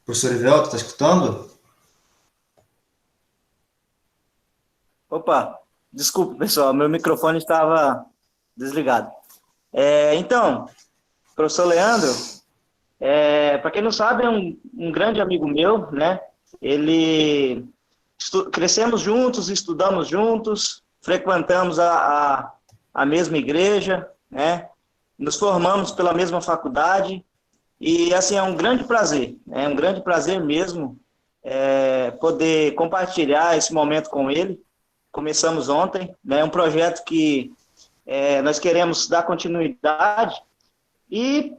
Professor Ivelto, está escutando? Opa, desculpe, pessoal, meu microfone estava desligado. Então, professor Leandro, para quem não sabe, é um grande amigo meu, né? Ele crescemos juntos, estudamos juntos, frequentamos a mesma igreja, né? Nos formamos pela mesma faculdade e assim é um grande prazer, é um grande prazer mesmo poder compartilhar esse momento com ele. Começamos ontem, né? Um projeto que nós queremos dar continuidade e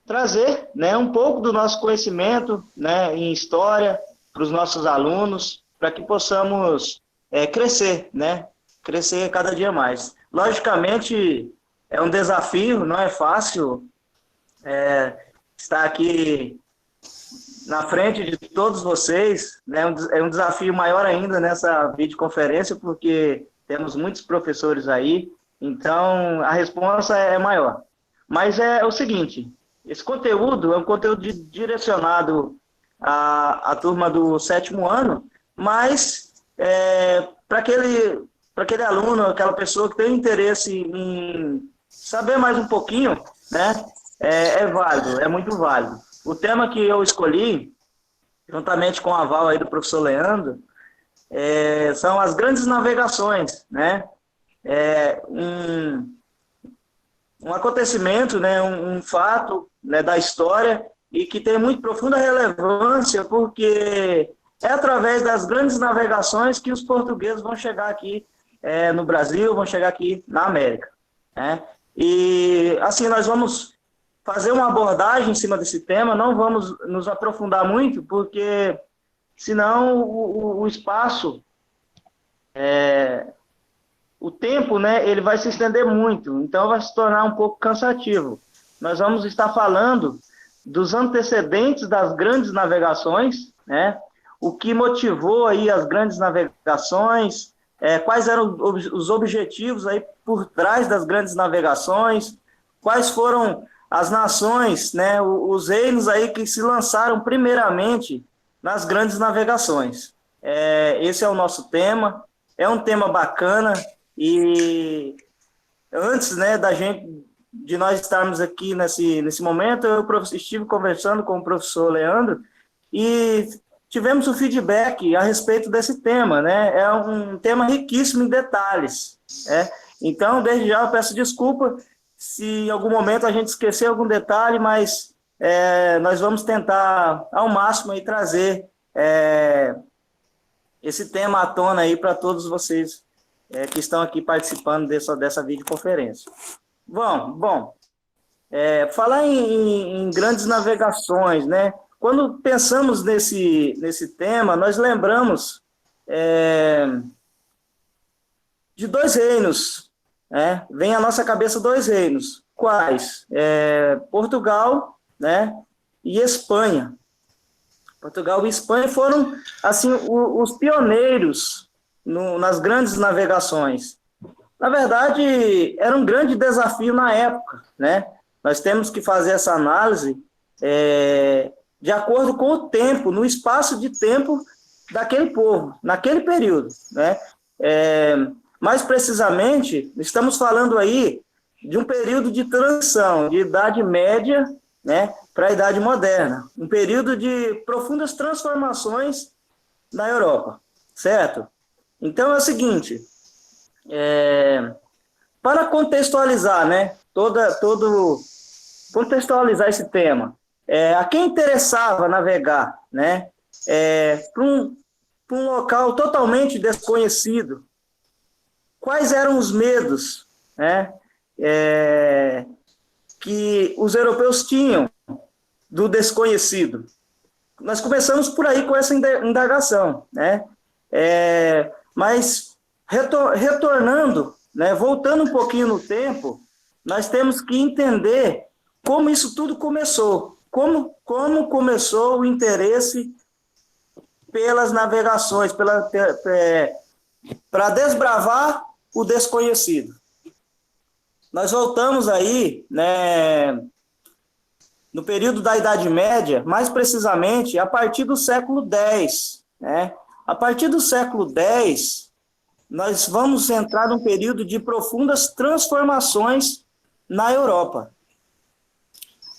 trazer, né, um pouco do nosso conhecimento, né, em história para os nossos alunos, para que possamos crescer, né, crescer cada dia mais. Logicamente, é um desafio, não é fácil estar aqui na frente de todos vocês, né, é um desafio maior ainda nessa videoconferência, porque temos muitos professores aí, então a resposta é maior. Mas é o seguinte, esse conteúdo é um conteúdo direcionado à turma do sétimo ano, mas para aquele aluno, aquela pessoa que tem interesse em saber mais um pouquinho, né, é válido, é muito válido. O tema que eu escolhi, juntamente com o aval aí do professor Leandro, são as grandes navegações, né? É um acontecimento, né? Um fato, né, da história e que tem muito profunda relevância porque é através das grandes navegações que os portugueses vão chegar aqui no Brasil, vão chegar aqui na América, né? E assim nós vamos fazer uma abordagem em cima desse tema, não vamos nos aprofundar muito, porque senão o espaço, o tempo, né, ele vai se estender muito, então vai se tornar um pouco cansativo. Nós vamos estar falando dos antecedentes das grandes navegações, né, o que motivou aí as grandes navegações, quais eram os objetivos aí por trás das grandes navegações, quais foram as nações, né, os reinos aí que se lançaram primeiramente nas grandes navegações. Esse é o nosso tema, é um tema bacana e antes, né, de nós estarmos aqui nesse momento, eu estive conversando com o professor Leandro e tivemos o feedback a respeito desse tema, né? É um tema riquíssimo em detalhes, né? Então, desde já eu peço desculpa se em algum momento a gente esquecer algum detalhe, mas nós vamos tentar ao máximo aí trazer esse tema à tona aí para todos vocês que estão aqui participando dessa videoconferência. Bom, falar em grandes navegações, né? Quando pensamos nesse tema, nós lembramos de dois reinos, né? Vem à nossa cabeça dois reinos. Quais? Portugal, né? E Espanha. Portugal e Espanha foram assim os pioneiros nas grandes navegações. Na verdade, era um grande desafio na época, né? Nós temos que fazer essa análise de acordo com o tempo, no espaço de tempo daquele povo, naquele período, né? Mais precisamente, estamos falando aí de um período de transição, de Idade Média, né, para a Idade Moderna, um período de profundas transformações na Europa, certo? Então é o seguinte, para contextualizar, né, contextualizar esse tema, a quem interessava navegar, né, para um local totalmente desconhecido, quais eram os medos, né, que os europeus tinham do desconhecido? Nós começamos por aí com essa indagação, né? Mas retornando, né, voltando um pouquinho no tempo, nós temos que entender como isso tudo começou, como começou o interesse pelas navegações, para desbravar o desconhecido. Nós voltamos aí, né, no período da Idade Média, mais precisamente a partir do século X, né? A partir do século X, nós vamos entrar num período de profundas transformações na Europa.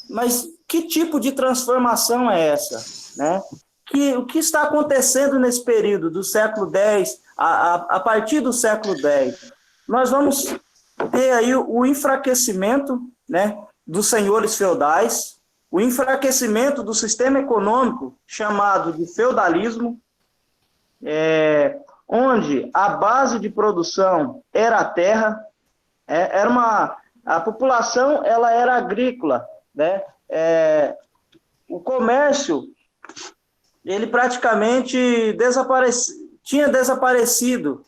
Mas que tipo de transformação é essa, né? O que está acontecendo nesse período do século X a partir do século X? Nós vamos ter aí o enfraquecimento, né, dos senhores feudais, o enfraquecimento do sistema econômico chamado de feudalismo, onde a base de produção era a terra, a população ela era agrícola, né? O comércio ele praticamente tinha desaparecido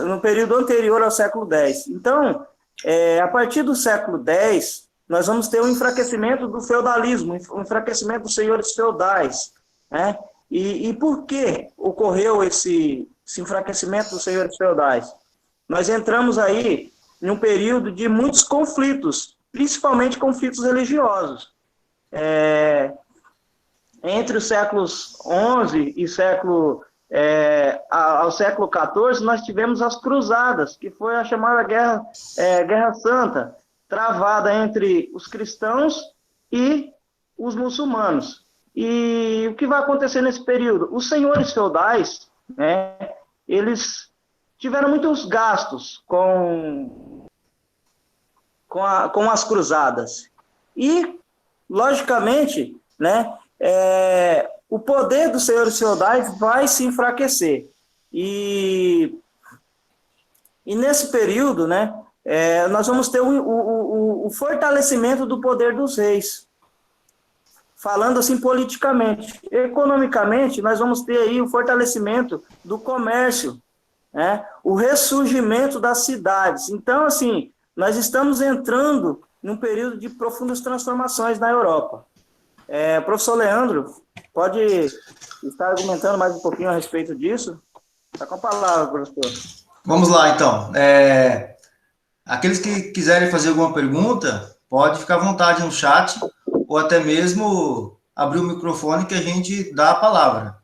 no período anterior ao século X. Então, a partir do século X, nós vamos ter um enfraquecimento do feudalismo, um enfraquecimento dos senhores feudais, né? E por que ocorreu esse enfraquecimento dos senhores feudais? Nós entramos aí em um período de muitos conflitos, principalmente conflitos religiosos. Entre os séculos XI e ao século XIV, nós tivemos as cruzadas, que foi a chamada Guerra Santa, travada entre os cristãos e os muçulmanos. E o que vai acontecer nesse período? Os senhores feudais, né, eles tiveram muitos gastos com as cruzadas. E, logicamente, né, o poder dos senhores feudais vai se enfraquecer. E nesse período, né, nós vamos ter o fortalecimento do poder dos reis. Falando assim politicamente. Economicamente, nós vamos ter aí o fortalecimento do comércio, né, o ressurgimento das cidades. Então, assim, nós estamos entrando num período de profundas transformações na Europa. Professor Leandro, pode estar argumentando mais um pouquinho a respeito disso? Está com a palavra, professor. Vamos lá, então. Aqueles que quiserem fazer alguma pergunta, pode ficar à vontade no chat, ou até mesmo abrir o microfone que a gente dá a palavra.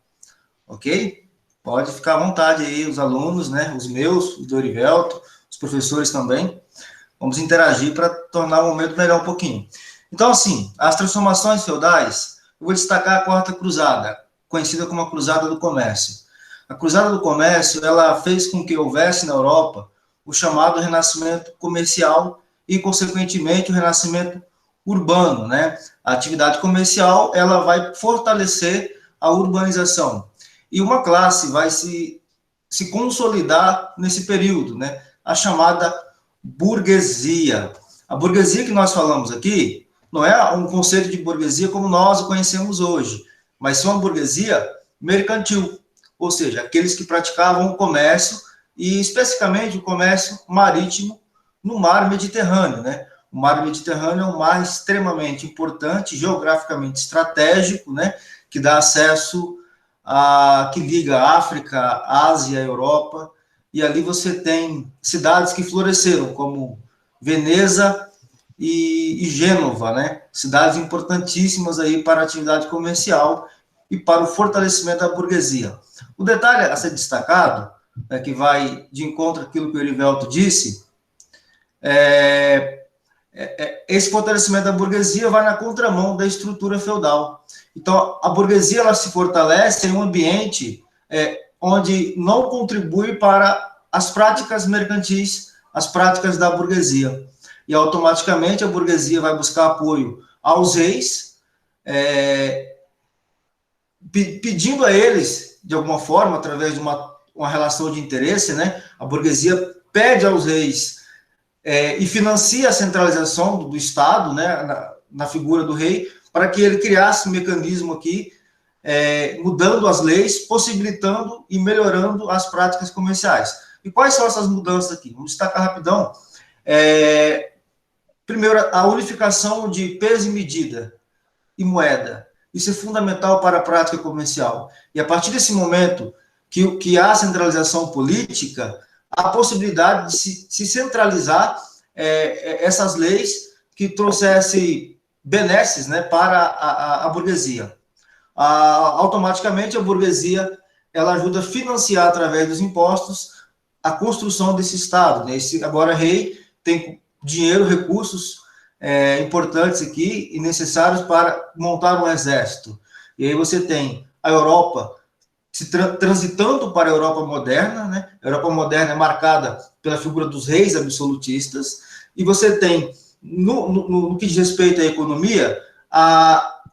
Ok? Pode ficar à vontade aí, os alunos, né? Os meus, o do Orivelto, os professores também. Vamos interagir para tornar o momento melhor um pouquinho. Então, assim, as transformações feudais, eu vou destacar a Quarta Cruzada, conhecida como a Cruzada do Comércio. A Cruzada do Comércio, ela fez com que houvesse na Europa o chamado renascimento comercial e, consequentemente, o renascimento urbano, né? A atividade comercial, ela vai fortalecer a urbanização. E uma classe vai se consolidar nesse período, né? A chamada burguesia. A burguesia que nós falamos aqui não é um conceito de burguesia como nós o conhecemos hoje, mas é uma burguesia mercantil, ou seja, aqueles que praticavam o comércio, e especificamente o comércio marítimo no mar Mediterrâneo, né? O mar Mediterrâneo é um mar extremamente importante, geograficamente estratégico, né? Que dá acesso que liga a África, a Ásia, a Europa, e ali você tem cidades que floresceram, como Veneza e Gênova, né? Cidades importantíssimas aí para a atividade comercial e para o fortalecimento da burguesia. O detalhe a ser destacado, que vai de encontro àquilo que o Erivelto disse, esse fortalecimento da burguesia vai na contramão da estrutura feudal. Então, a burguesia ela se fortalece em um ambiente onde não contribui para as práticas mercantis, as práticas da burguesia. E, automaticamente, a burguesia vai buscar apoio aos reis, pedindo a eles, de alguma forma, através de uma relação de interesse, né? A burguesia pede aos reis e financia a centralização do Estado, né, na figura do rei, para que ele criasse um mecanismo aqui, mudando as leis, possibilitando e melhorando as práticas comerciais. E quais são essas mudanças aqui? Vamos destacar rapidão. Primeiro, a unificação de peso e medida e moeda. Isso é fundamental para a prática comercial. E a partir desse momento que há centralização política, a possibilidade de se centralizar essas leis que trouxesse benesses, né, para a burguesia. Automaticamente, a burguesia ela ajuda a financiar, através dos impostos, a construção desse Estado. Né? Agora, rei tem dinheiro, recursos importantes aqui e necessários para montar um exército. E aí você tem a Europa transitando para a Europa moderna, né? A Europa moderna é marcada pela figura dos reis absolutistas, e você tem, no que diz respeito à economia,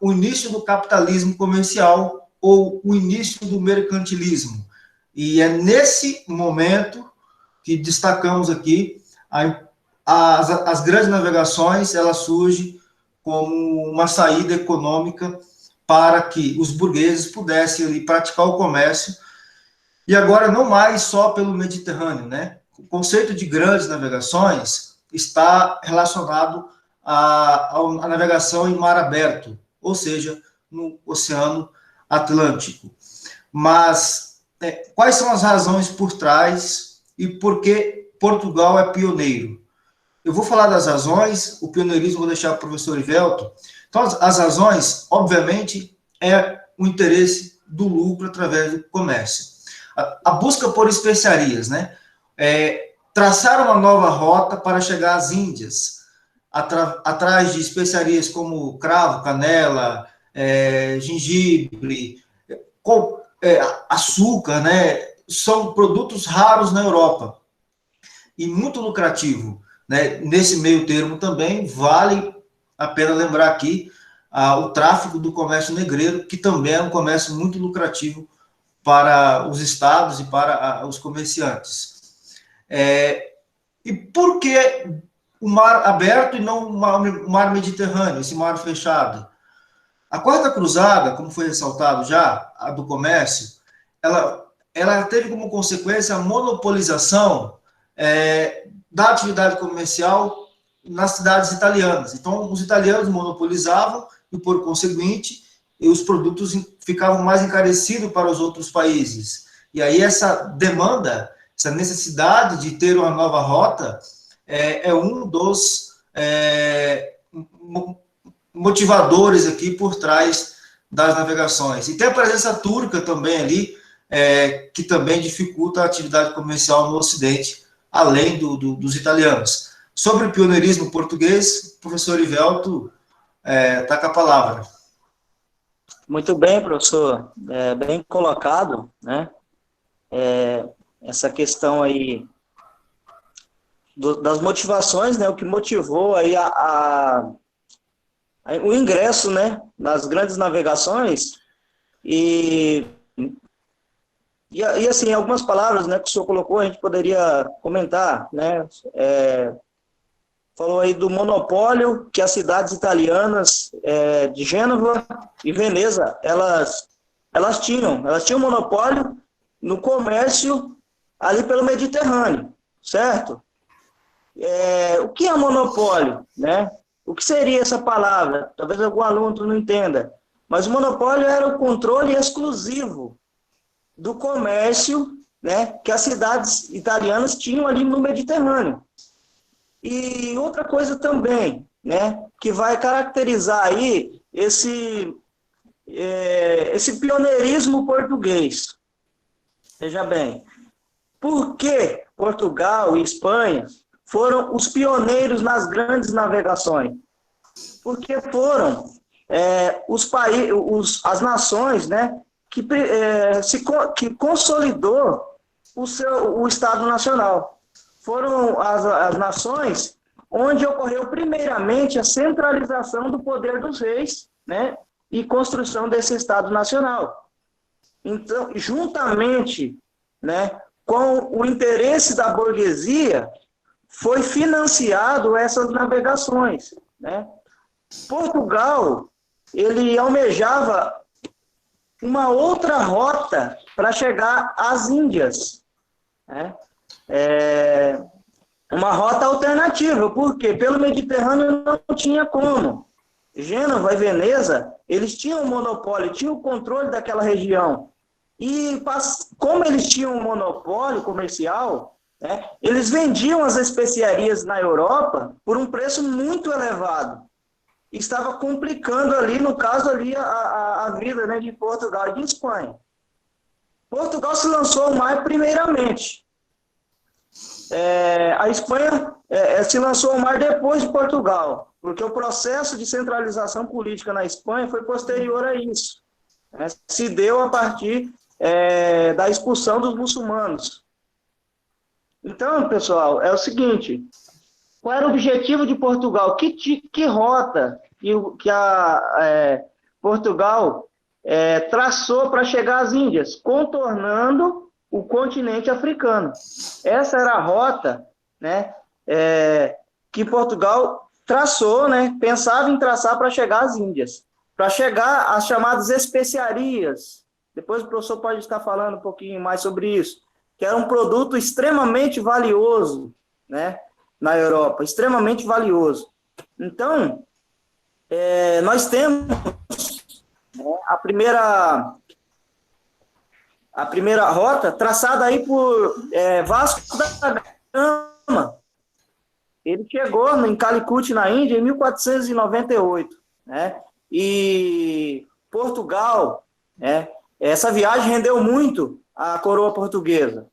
o início do capitalismo comercial ou o início do mercantilismo. E é nesse momento que destacamos aqui as grandes navegações, elas surgem como uma saída econômica para que os burgueses pudessem ali praticar o comércio, e agora não mais só pelo Mediterrâneo, né? O conceito de grandes navegações está relacionado à navegação em mar aberto, ou seja, no Oceano Atlântico. Mas quais são as razões por trás e por que Portugal é pioneiro? Eu vou falar das razões, o pioneirismo vou deixar para o professor Ivelto. Então, as razões, obviamente, é o interesse do lucro através do comércio. A busca por especiarias, né? Traçar uma nova rota para chegar às Índias, atrás de especiarias como cravo, canela, gengibre, açúcar, né? São produtos raros na Europa e muito lucrativo. Né? Nesse meio termo também vale a pena lembrar aqui o tráfico do comércio negreiro, que também é um comércio muito lucrativo para os estados e para os comerciantes. E por que o mar aberto e não o mar Mediterrâneo, esse mar fechado? A Quarta Cruzada, como foi ressaltado já, a do comércio, ela teve como consequência a monopolização da atividade comercial nas cidades italianas. Então, os italianos monopolizavam e, por conseguinte, os produtos ficavam mais encarecidos para os outros países. E aí essa demanda, essa necessidade de ter uma nova rota é um dos motivadores aqui por trás das navegações. E tem a presença turca também ali, que também dificulta a atividade comercial no Ocidente, além dos italianos. Sobre o pioneirismo português, o professor Ivelto está com a palavra. Muito bem, professor. Bem colocado, né? Essa questão aí das motivações, né? O que motivou aí o ingresso, né? Nas grandes navegações e assim, algumas palavras, né, que o senhor colocou, a gente poderia comentar, né? Falou aí do monopólio que as cidades italianas de Gênova e Veneza, elas tinham monopólio no comércio ali pelo Mediterrâneo, certo? O que é monopólio, né? O que seria essa palavra? Talvez algum aluno não entenda, mas o monopólio era o controle exclusivo do comércio, né, que as cidades italianas tinham ali no Mediterrâneo. E outra coisa também, né, que vai caracterizar aí esse pioneirismo português. Veja bem, por que Portugal e Espanha foram os pioneiros nas grandes navegações? Porque foram as nações, né, que consolidou o Estado Nacional. Foram as nações onde ocorreu primeiramente a centralização do poder dos reis, né, e construção desse Estado Nacional. Então, juntamente, né, com o interesse da burguesia, foi financiado essas navegações, né? Portugal, ele almejava uma outra rota para chegar às Índias, né? Uma rota alternativa, porque pelo Mediterrâneo não tinha como. Gênova e Veneza, eles tinham monopólio, tinham o controle daquela região. E como eles tinham um monopólio comercial, né, eles vendiam as especiarias na Europa por um preço muito elevado. estava complicando ali, no caso ali, a vida, né, de Portugal e de Espanha. Portugal se lançou ao mar primeiramente. A Espanha se lançou ao mar depois de Portugal, porque o processo de centralização política na Espanha foi posterior a isso. Né? Se deu a partir da expulsão dos muçulmanos. Então, pessoal, é o seguinte, qual era o objetivo de Portugal? Que rota que Portugal traçou para chegar às Índias, contornando o continente africano. Essa era a rota, né, que Portugal traçou, né, pensava em traçar para chegar às Índias, para chegar às chamadas especiarias. Depois o professor pode estar falando um pouquinho mais sobre isso, que era um produto extremamente valioso, né, na Europa, extremamente valioso. Então, nós temos a primeira rota traçada aí por Vasco da Gama. Ele chegou em Calicut, na Índia, em 1498, né? E Portugal, essa viagem rendeu muito à coroa portuguesa.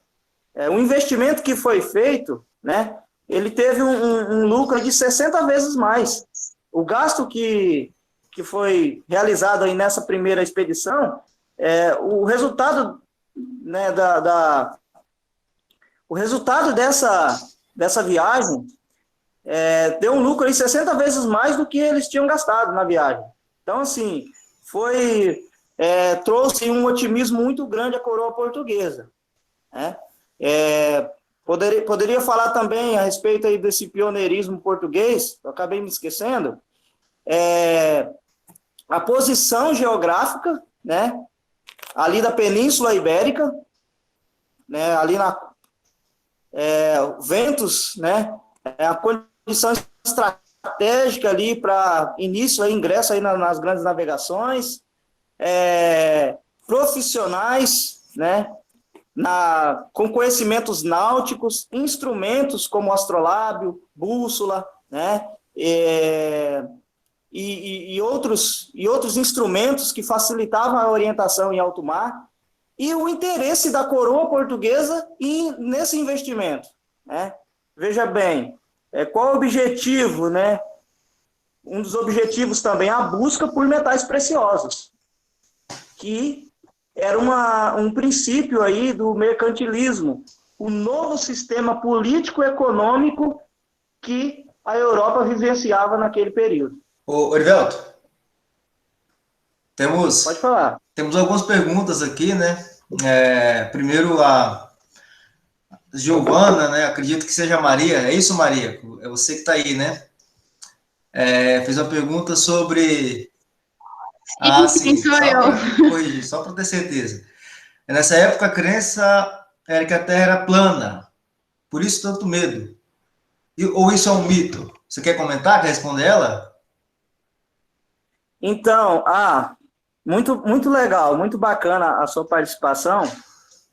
O investimento que foi feito, né, ele teve um lucro de 60 vezes mais. O gasto que foi realizado aí nessa primeira expedição, o resultado, né, o resultado dessa viagem deu um lucro aí 60 vezes mais do que eles tinham gastado na viagem. Então, assim, trouxe um otimismo muito grande à coroa portuguesa, né? Poderia falar também a respeito aí desse pioneirismo português, eu acabei me esquecendo, a posição geográfica, né, ali da Península Ibérica, né, ali ventos, né, a condição estratégica ali para início, ingresso aí nas grandes navegações, profissionais, né, com conhecimentos náuticos, instrumentos como astrolábio, bússola, né, e outros instrumentos que facilitavam a orientação em alto mar, e o interesse da coroa portuguesa nesse investimento, né? Veja bem, qual o objetivo, né? Um dos objetivos também é a busca por metais preciosos, que era um princípio aí do mercantilismo, o novo sistema político-econômico que a Europa vivenciava naquele período. Ô, Erivelto, Pode falar. Temos algumas perguntas aqui, né? Primeiro a Giovana, né? Acredito que seja a Maria. É isso, Maria? É você que está aí, né? Fez uma pergunta sobre... Sim, sou eu. Só para ter certeza. Nessa época, a crença era que a Terra era plana. Por isso, tanto medo. Ou isso é um mito? Você quer comentar? Quer responder ela? Então, muito, muito legal, muito bacana a sua participação.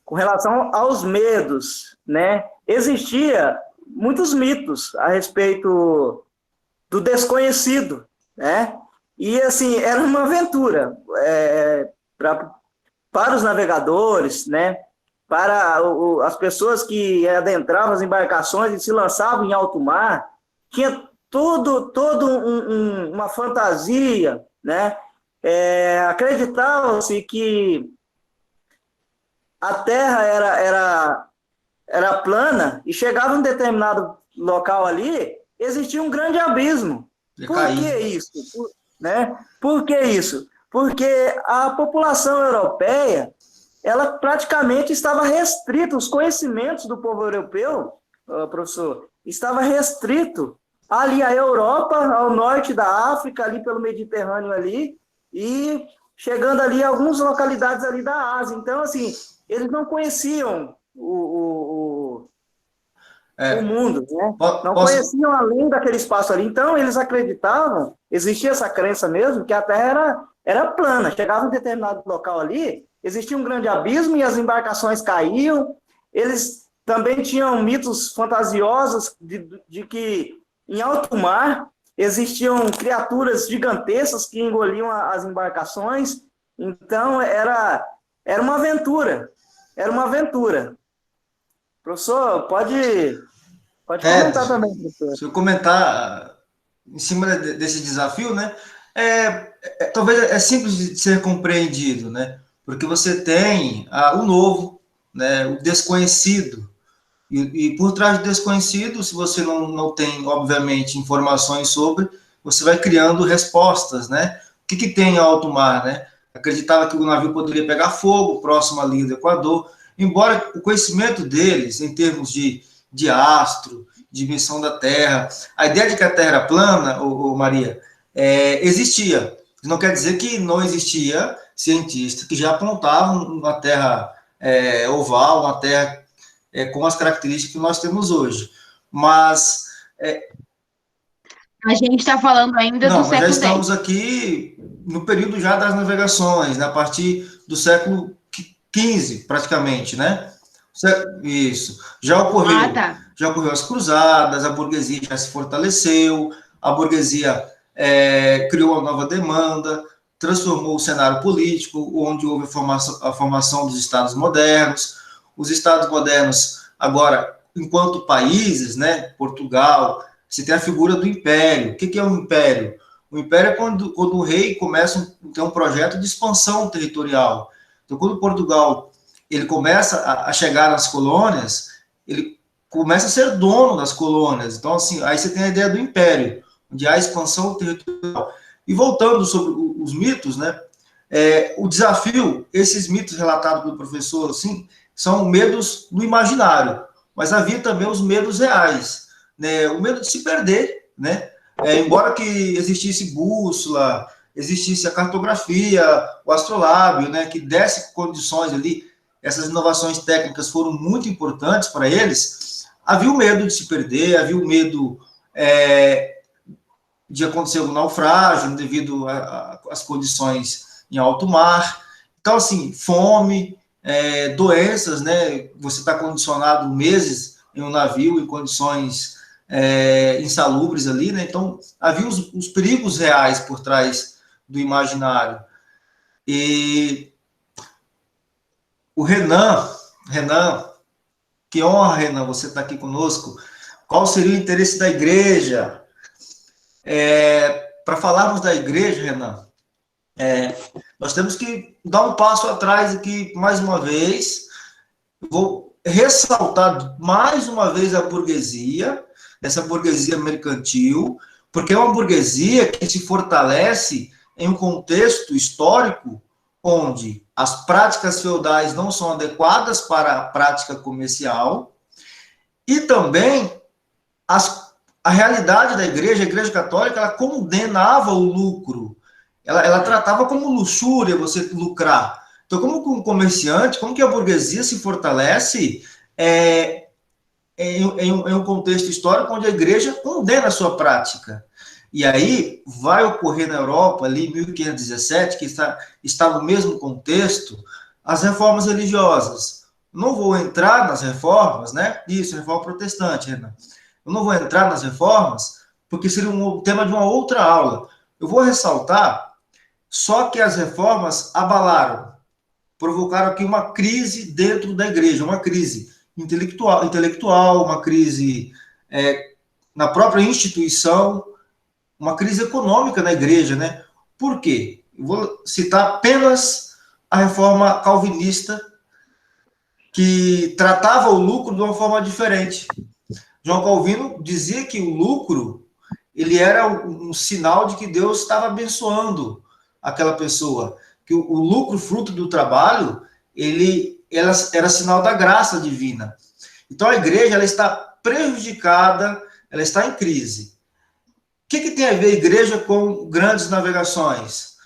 Com relação aos medos, né? Existia muitos mitos a respeito do desconhecido, né? E, assim, era uma aventura para os navegadores, né? Para as pessoas que adentravam as embarcações e se lançavam em alto mar. Tinha uma fantasia, né? Acreditava-se que a Terra era plana e chegava em um determinado local ali, existia um grande abismo. Por que isso? Por que isso? Porque a população europeia, ela praticamente estava restrita, os conhecimentos do povo europeu, professor, estava restrito ali à Europa, ao norte da África, ali pelo Mediterrâneo ali, e chegando ali a algumas localidades ali da Ásia. Então, assim, eles não conheciam o mundo, né? Não conheciam além daquele espaço ali. Então, eles acreditavam, existia essa crença mesmo, que a Terra era plana. Chegava em um determinado local ali, existia um grande abismo e as embarcações caíam. Eles também tinham mitos fantasiosos de que em alto mar existiam criaturas gigantescas que engoliam as embarcações, então era uma aventura, Professor, pode comentar também, professor. Se eu comentar em cima desse desafio, né, talvez é simples de ser compreendido, né, porque você tem o novo, né, o desconhecido, e por trás do desconhecido, se você não tem, obviamente, informações sobre, você vai criando respostas, né? O que tem em alto mar, né? Acreditava que o navio poderia pegar fogo próximo à linha do Equador, embora o conhecimento deles, em termos de astro, de missão da Terra, a ideia de que a Terra era plana, Maria, existia. Não quer dizer que não existia cientistas que já apontavam uma Terra oval, uma Terra com as características que nós temos hoje. Mas... a gente está falando ainda do século X. Já estamos aqui no período já das navegações, né, a partir do século XV, praticamente, né? Isso. Já ocorreu as cruzadas, a burguesia já se fortaleceu, a burguesia criou uma nova demanda, transformou o cenário político, onde houve a formação dos estados modernos. Os estados modernos, agora, enquanto países, né, Portugal, você tem a figura do império. O que é um império? O império é quando o rei começa a ter um projeto de expansão territorial. Então, quando Portugal ele começa a chegar nas colônias, ele começa a ser dono das colônias. Então, assim, aí você tem a ideia do império, onde há expansão territorial. E voltando sobre os mitos, né, o desafio, esses mitos relatados pelo professor, assim, são medos do imaginário, mas havia também os medos reais, né? O medo de se perder, né? Embora que existisse bússola, existisse a cartografia, o astrolábio, né, que desse condições ali, essas inovações técnicas foram muito importantes para eles, havia o medo de se perder, havia o medo de acontecer um naufrágio devido às condições em alto mar. Então, assim, fome, doenças, né? Você está condicionado meses em um navio em condições insalubres ali, né? Então, havia os perigos reais por trás do imaginário. E o Renan, que honra, Renan, você está aqui conosco. Qual seria o interesse da igreja? Para falarmos da igreja, Renan, nós temos que dar um passo atrás aqui, mais uma vez. Vou ressaltar mais uma vez a burguesia, essa burguesia mercantil, porque é uma burguesia que se fortalece em um contexto histórico onde as práticas feudais não são adequadas para a prática comercial e também a realidade da igreja, a igreja católica, ela condenava o lucro, ela tratava como luxúria você lucrar. Então, como que um comerciante, como que a burguesia se fortalece em um contexto histórico onde a igreja condena a sua prática? E aí vai ocorrer na Europa, ali em 1517, que está no mesmo contexto, as reformas religiosas. Não vou entrar nas reformas, né? Isso, reforma protestante, Renan. Eu não vou entrar nas reformas, porque seria um tema de uma outra aula. Eu vou ressaltar só que as reformas abalaram, provocaram aqui uma crise dentro da igreja, uma crise intelectual, uma crise na própria instituição, uma crise econômica na igreja, né? Por quê? Eu vou citar apenas a reforma calvinista, que tratava o lucro de uma forma diferente. João Calvino dizia que o lucro ele era um sinal de que Deus estava abençoando aquela pessoa, que o lucro fruto do trabalho era sinal da graça divina. Então a igreja ela está prejudicada, ela está em crise. O que tem a ver a igreja com grandes navegações?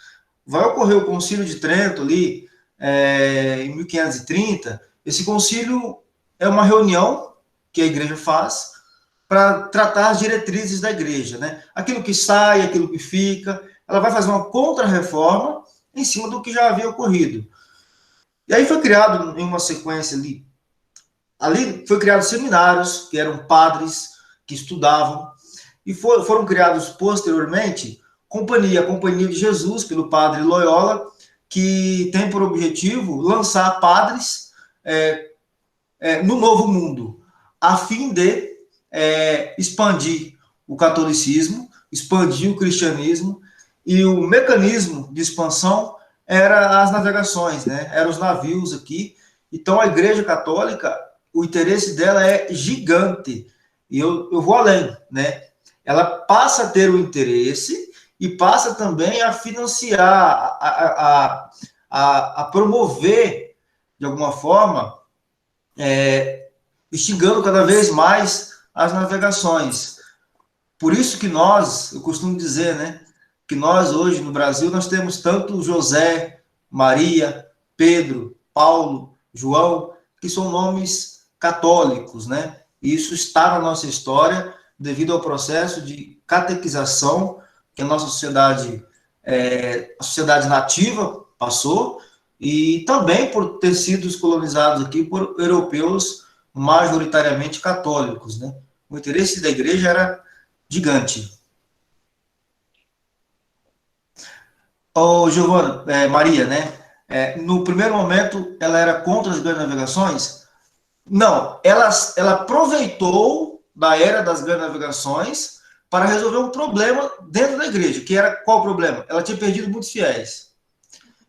Vai ocorrer o Concílio de Trento ali em 1530. Esse concílio é uma reunião que a igreja faz para tratar as diretrizes da igreja, né? Aquilo que sai, aquilo que fica. Ela vai fazer uma contra-reforma em cima do que já havia ocorrido. E aí foi criado em uma sequência ali foi criados seminários, que eram padres que estudavam, e foram criados posteriormente a Companhia de Jesus, pelo padre Loyola, que tem por objetivo lançar padres no Novo Mundo, a fim de expandir o catolicismo, expandir o cristianismo, e o mecanismo de expansão era as navegações, né? Eram os navios aqui. Então, a Igreja Católica, o interesse dela é gigante. E eu vou além, né? Ela passa a ter o interesse e passa também a financiar, a promover, de alguma forma, instigando cada vez mais as navegações. Por isso que eu costumo dizer, né, que nós hoje no Brasil, nós temos tanto José, Maria, Pedro, Paulo, João, que são nomes católicos, né? E isso está na nossa história devido ao processo de catequização que a nossa sociedade, a sociedade nativa passou, e também por ter sido colonizados aqui por europeus majoritariamente católicos, né? O interesse da igreja era gigante. Giovana, Maria, né? No primeiro momento, ela era contra as grandes navegações? Não, ela aproveitou da era das grandes navegações para resolver um problema dentro da igreja, que era qual o problema? Ela tinha perdido muitos fiéis.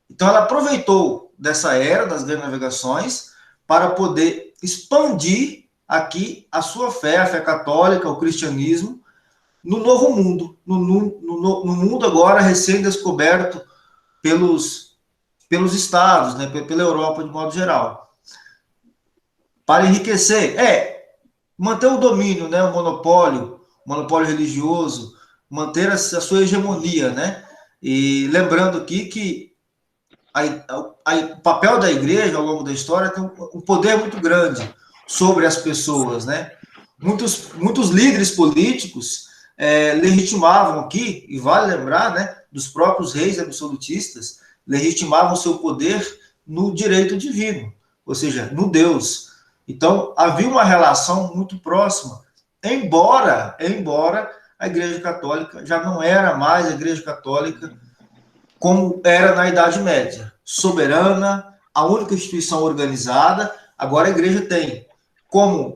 Então, ela aproveitou dessa era das grandes navegações para poder expandir aqui a sua fé, a fé católica, o cristianismo, no Novo Mundo, no mundo agora recém-descoberto pelos estados, né, pela Europa de modo geral. Para enriquecer, manter o domínio, né, o monopólio religioso, manter a sua hegemonia, né? E lembrando aqui que o papel da igreja ao longo da história tem um poder muito grande sobre as pessoas, né? Muitos líderes políticos legitimavam aqui, e vale lembrar, né, dos próprios reis absolutistas, legitimavam seu poder no direito divino, ou seja, no Deus. Então, havia uma relação muito próxima, embora a Igreja Católica já não era mais a Igreja Católica como era na Idade Média, soberana, a única instituição organizada. Agora a Igreja tem como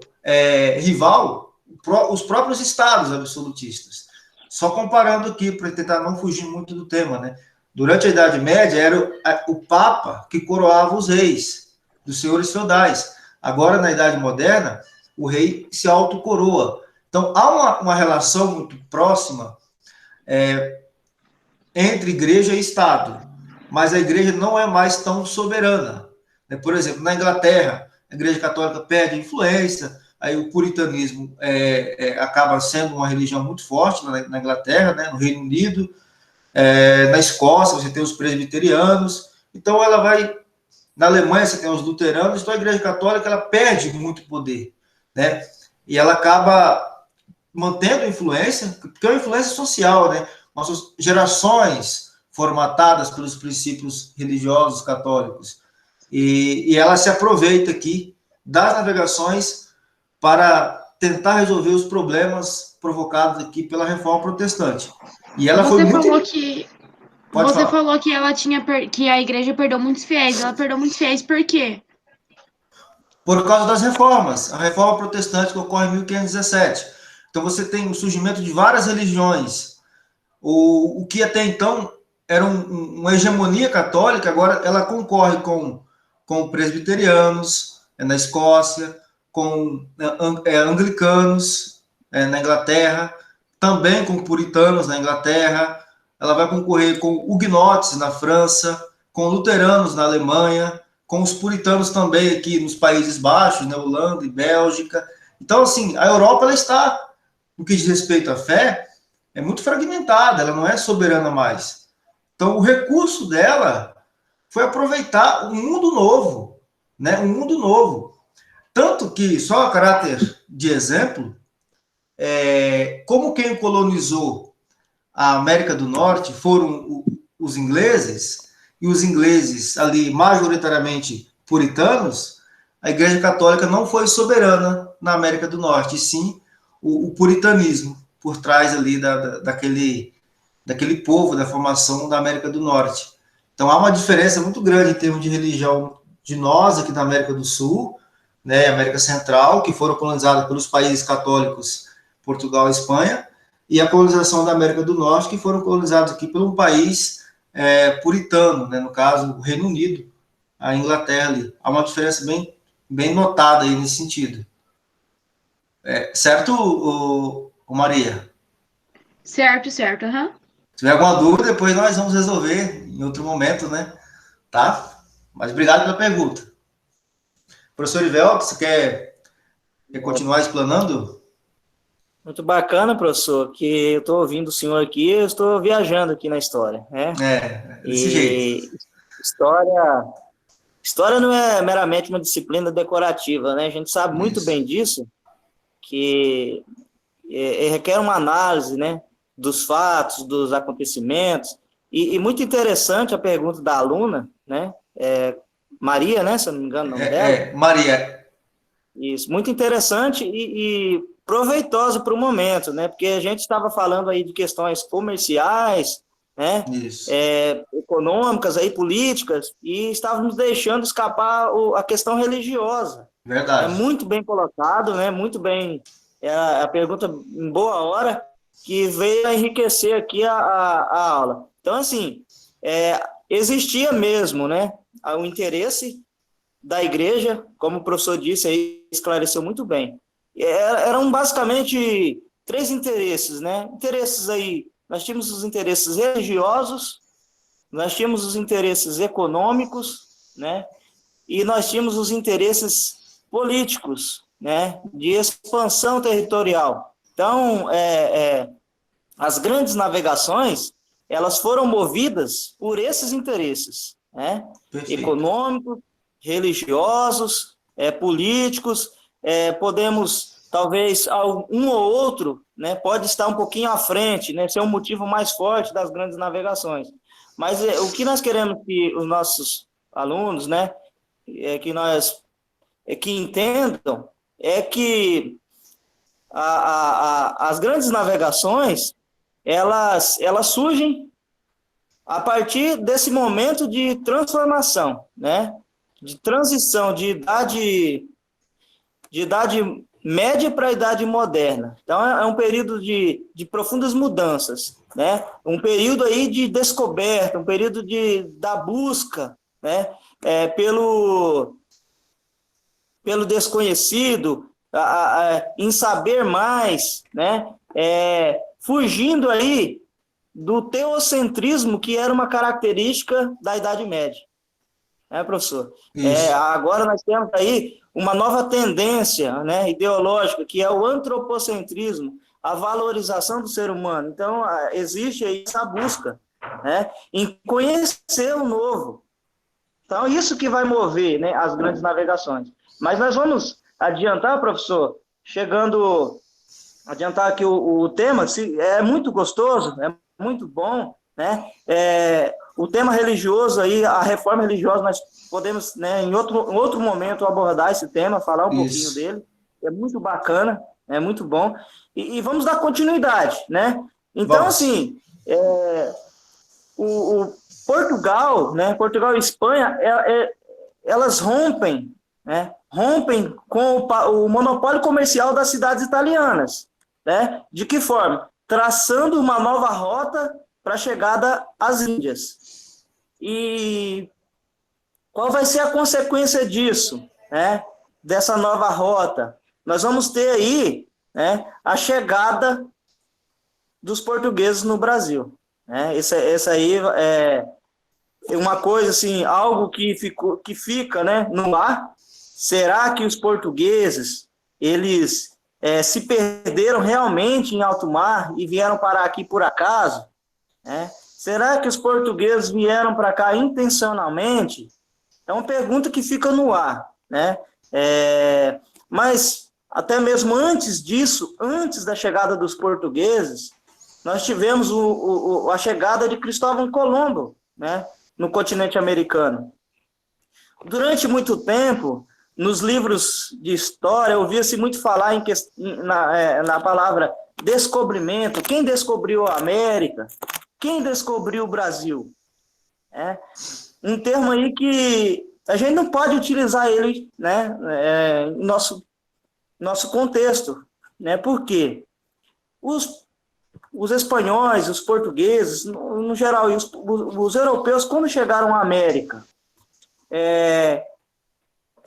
rival os próprios estados absolutistas. Só comparando aqui, para tentar não fugir muito do tema, né? Durante a Idade Média, era o Papa que coroava os reis, dos senhores feudais. Agora, na Idade Moderna, o rei se autocoroa. Então, há uma relação muito próxima entre igreja e Estado, mas a igreja não é mais tão soberana. Por exemplo, na Inglaterra, a Igreja Católica perde influência, aí o puritanismo acaba sendo uma religião muito forte na Inglaterra, né, no Reino Unido, na Escócia você tem os presbiterianos, então ela vai, na Alemanha você tem os luteranos, então a Igreja Católica ela perde muito poder, né, e ela acaba mantendo influência, porque é uma influência social, né, nossas gerações formatadas pelos princípios religiosos católicos, e ela se aproveita aqui das navegações para tentar resolver os problemas provocados aqui pela Reforma Protestante. E ela foi muito... Você falou que ela que a igreja perdeu muitos fiéis. Ela perdeu muitos fiéis por quê? Por causa das reformas. A Reforma Protestante que ocorre em 1517. Então você tem o surgimento de várias religiões. O que até então era uma hegemonia católica, agora ela concorre com presbiterianos na Escócia, com anglicanos na Inglaterra, também com puritanos na Inglaterra, ela vai concorrer com huguenotes na França, com luteranos na Alemanha, com os puritanos também aqui nos Países Baixos, na Holanda e Bélgica. Então, assim, a Europa ela está, no que diz respeito à fé, muito fragmentada, ela não é soberana mais. Então, o recurso dela foi aproveitar um mundo novo, né? Um mundo novo. Tanto que, só a caráter de exemplo, como quem colonizou a América do Norte foram os ingleses, e os ingleses ali majoritariamente puritanos, a Igreja Católica não foi soberana na América do Norte, e sim o puritanismo. O por trás ali daquele povo, da formação da América do Norte. Então, há uma diferença muito grande em termos de religião de nós, aqui da América do Sul, né, América Central, que foram colonizados pelos países católicos, Portugal e Espanha, e a colonização da América do Norte, que foram colonizados aqui por um país puritano, né, no caso, o Reino Unido, a Inglaterra ali. Há uma diferença bem notada aí nesse sentido. Certo, o Maria? Certo, aham. Se tiver alguma dúvida, depois nós vamos resolver em outro momento, né? Tá? Mas obrigado pela pergunta. Professor Ivelto, você quer continuar explanando? Muito bacana, professor, que eu estou ouvindo o senhor aqui, eu estou viajando aqui na história, né? Desse jeito. História não é meramente uma disciplina decorativa, né? A gente sabe muito bem disso, que requer uma análise, né, dos fatos, dos acontecimentos, e muito interessante a pergunta da aluna, né, Maria, né, se eu não me engano o nome dela. Maria. Isso, muito interessante e proveitoso para o momento, né, porque a gente estava falando aí de questões comerciais, né, econômicas, aí, políticas, e estávamos deixando escapar a questão religiosa. Verdade. É muito bem colocado, né, muito bem, a pergunta em boa hora, que veio a enriquecer aqui a aula. Então, assim, existia mesmo, né, o interesse da igreja, como o professor disse aí, esclareceu muito bem. Eram basicamente 3 interesses, né? Interesses aí, nós tínhamos os interesses religiosos, nós tínhamos os interesses econômicos, né? E nós tínhamos os interesses políticos, né? De expansão territorial. Então, as grandes navegações, elas foram movidas por esses interesses, né? Econômicos, religiosos, políticos, podemos, talvez, um ou outro, né, pode estar um pouquinho à frente, né, ser um motivo mais forte das grandes navegações. Mas o que nós queremos que os nossos alunos, né, que entendam, é que as grandes navegações, elas surgem a partir desse momento de transformação, né, de transição de idade média para a idade moderna. Então, é um período de profundas mudanças, né? Um período aí de descoberta, um período da busca, né? Pelo desconhecido, em saber mais, né? Fugindo aí do teocentrismo, que era uma característica da Idade Média. Professor? Agora nós temos aí uma nova tendência, né, ideológica, que é o antropocentrismo, a valorização do ser humano. Então, existe aí essa busca, né, em conhecer o novo. Então, isso que vai mover, né, as grandes navegações. Mas nós vamos adiantar, professor, adiantar aqui o tema, é muito gostoso, é muito bom, né? O tema religioso aí, a reforma religiosa, nós podemos, né, em outro momento abordar esse tema, falar um pouquinho dele. É muito bacana, é muito bom. E vamos dar continuidade, né? Então, assim, o Portugal, né? Portugal e Espanha, elas rompem, né? Rompem com o monopólio comercial das cidades italianas, né? De que forma? Traçando uma nova rota para a chegada às Índias. E qual vai ser a consequência disso, né? Dessa nova rota? Nós vamos ter aí, né, a chegada dos portugueses no Brasil. Né? Essa aí é uma coisa assim, algo que fica, né, no ar. Será que os portugueses, eles se perderam realmente em alto mar e vieram parar aqui por acaso? Será que os portugueses vieram para cá intencionalmente? É uma pergunta que fica no ar, né? Mas até mesmo antes disso, antes da chegada dos portugueses, nós tivemos a chegada de Cristóvão Colombo, né, no continente americano. Durante muito tempo, nos livros de história, ouvia-se muito falar na palavra descobrimento. Quem descobriu a América? Quem descobriu o Brasil? Um termo aí que a gente não pode utilizar ele, né, em nosso contexto. Né? Por quê? Os espanhóis, os portugueses, no geral, e os europeus, quando chegaram à América,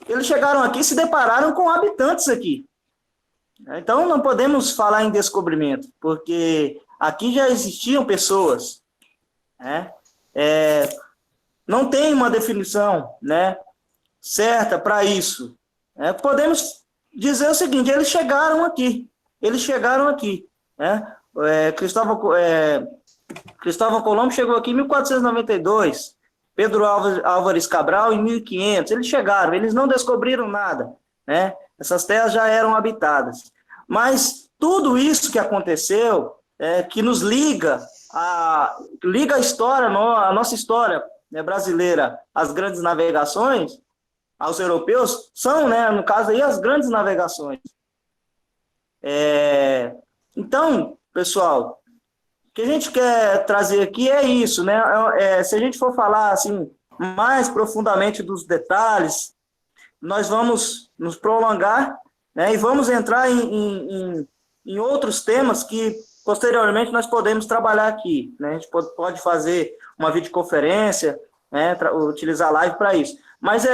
eles chegaram aqui e se depararam com habitantes aqui. Então, não podemos falar em descobrimento, porque aqui já existiam pessoas. Né? Não tem uma definição, né, certa para isso. Podemos dizer o seguinte: eles chegaram aqui. Né? Cristóvão Colombo chegou aqui em 1492, Pedro Álvares Cabral em 1500. Eles chegaram, eles não descobriram nada. Né? Essas terras já eram habitadas. Mas tudo isso que aconteceu, que nos liga a história, a nossa história, né, brasileira, às grandes navegações, aos europeus, são, né, no caso aí, as grandes navegações. Então, pessoal, o que a gente quer trazer aqui é isso, né? Se a gente for falar assim mais profundamente dos detalhes, nós vamos nos prolongar, né, e vamos entrar em outros temas que posteriormente nós podemos trabalhar aqui. Né? A gente pode fazer uma videoconferência, né, utilizar a live para isso. Mas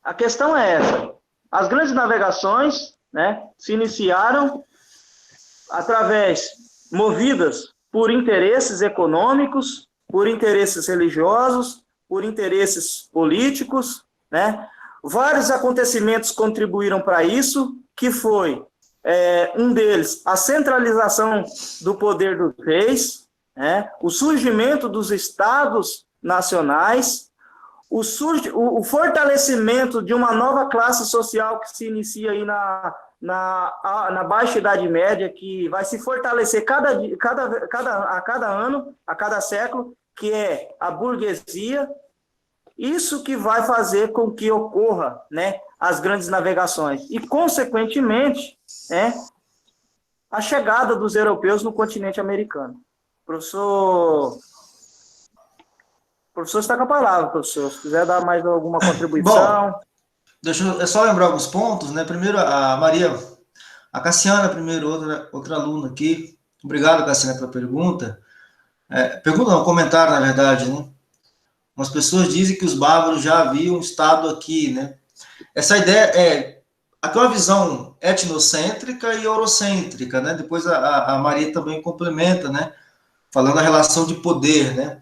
a questão é essa. As grandes navegações, né, se iniciaram movidas por interesses econômicos, por interesses religiosos, por interesses políticos, né? Vários acontecimentos contribuíram para isso, que foi, um deles, a centralização do poder dos reis, né? O surgimento dos estados nacionais, o fortalecimento de uma nova classe social que se inicia aí na Baixa Idade Média, que vai se fortalecer a cada ano, a cada século, que é a burguesia. Isso que vai fazer com que ocorra, né, as grandes navegações e, consequentemente, a chegada dos europeus no continente americano. Professor está com a palavra, professor. Se quiser dar mais alguma contribuição. Bom, é só lembrar alguns pontos, né? Primeiro, a Cassiana, primeiro, outra aluna aqui. Obrigado, Cassiana, pela pergunta. Pergunta não, comentário, na verdade, né? Umas pessoas dizem que os bárbaros já haviam estado aqui, né? Essa ideia aqui é uma visão etnocêntrica e eurocêntrica, né? Depois a Maria também complementa, né? Falando da relação de poder, né?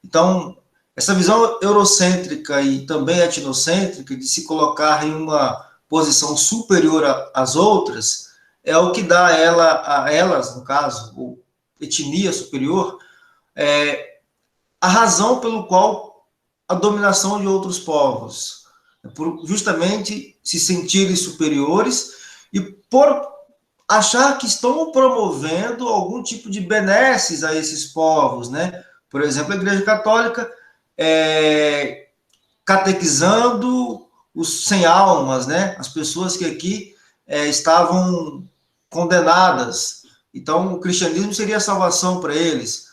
Então, essa visão eurocêntrica e também etnocêntrica, de se colocar em uma posição superior às outras, é o que dá a elas, no caso, ou etnia superior, a razão pelo qual a dominação de outros povos, por justamente se sentirem superiores e por achar que estão promovendo algum tipo de benesses a esses povos, né? Por exemplo, a Igreja Católica catequizando os sem almas, né? As pessoas que aqui estavam condenadas. Então, o cristianismo seria a salvação para eles.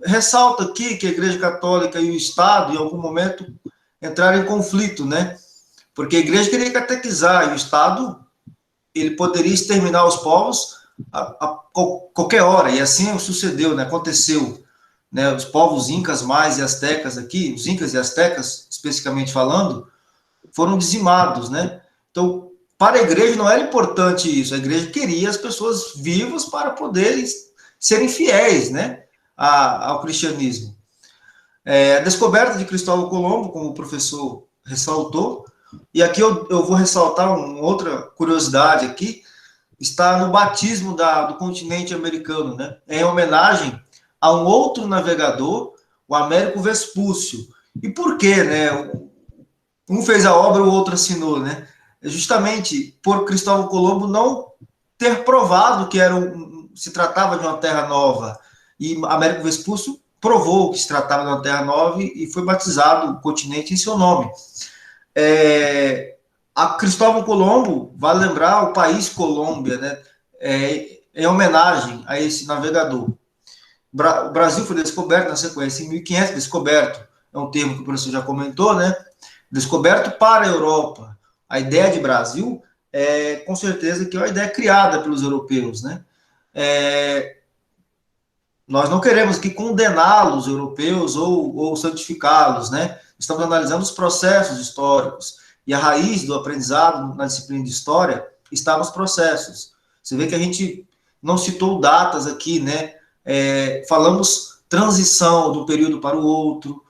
Ressalta aqui que a Igreja Católica e o Estado, em algum momento, entraram em conflito, né? Porque a Igreja queria catequizar e o Estado, ele poderia exterminar os povos a qualquer hora, e assim sucedeu, né? Aconteceu. Né? Os povos incas, mais e astecas aqui, os incas e astecas, especificamente falando, foram dizimados, né? Então, para a Igreja não era importante isso, a Igreja queria as pessoas vivas para poderem serem fiéis, né? Ao cristianismo. A descoberta de Cristóvão Colombo, como o professor ressaltou, e aqui eu vou ressaltar uma outra curiosidade aqui, está no batismo do continente americano, né? Em homenagem a um outro navegador, o Américo Vespúcio. E por quê, né? Um fez a obra, o outro assinou, né? Justamente por Cristóvão Colombo não ter provado que se tratava de uma terra nova. E Américo Vespúcio provou que se tratava de uma terra nova e foi batizado o continente em seu nome. A Cristóvão Colombo, vale lembrar o país Colômbia, né? Em homenagem a esse navegador. O Brasil foi descoberto na sequência em 1500, descoberto, é um termo que o professor já comentou, né? Descoberto para a Europa. A ideia de Brasil com certeza, que é uma ideia criada pelos europeus, né? Nós não queremos que condená-los, europeus, ou santificá-los, né? Estamos analisando os processos históricos, e a raiz do aprendizado na disciplina de história está nos processos. Você vê que a gente não citou datas aqui, né? Falamos transição de um período para o outro,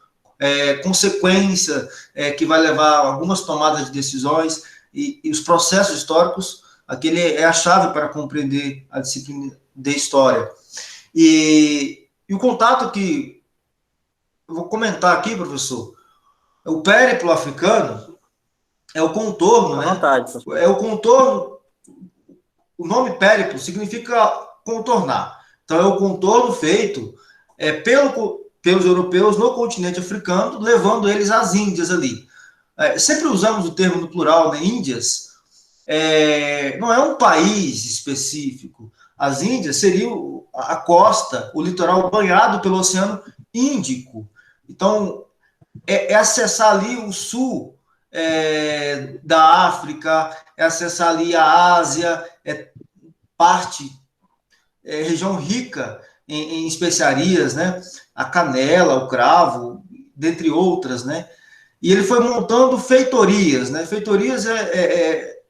consequência que vai levar a algumas tomadas de decisões, e os processos históricos, aquele é a chave para compreender a disciplina de história. E o contato que eu vou comentar aqui, professor, o périplo africano é o contorno, né? É o contorno. O nome périplo significa contornar. Então, é o contorno feito pelos europeus no continente africano, levando eles às Índias ali. Sempre usamos o termo no plural, né? Índias. Não é um país específico. As Índias seriam a costa, o litoral banhado pelo Oceano Índico. Então, acessar ali o sul da África, acessar ali a Ásia, região rica em especiarias, né? A canela, o cravo, dentre outras, né? E ele foi montando feitorias, né? Feitorias é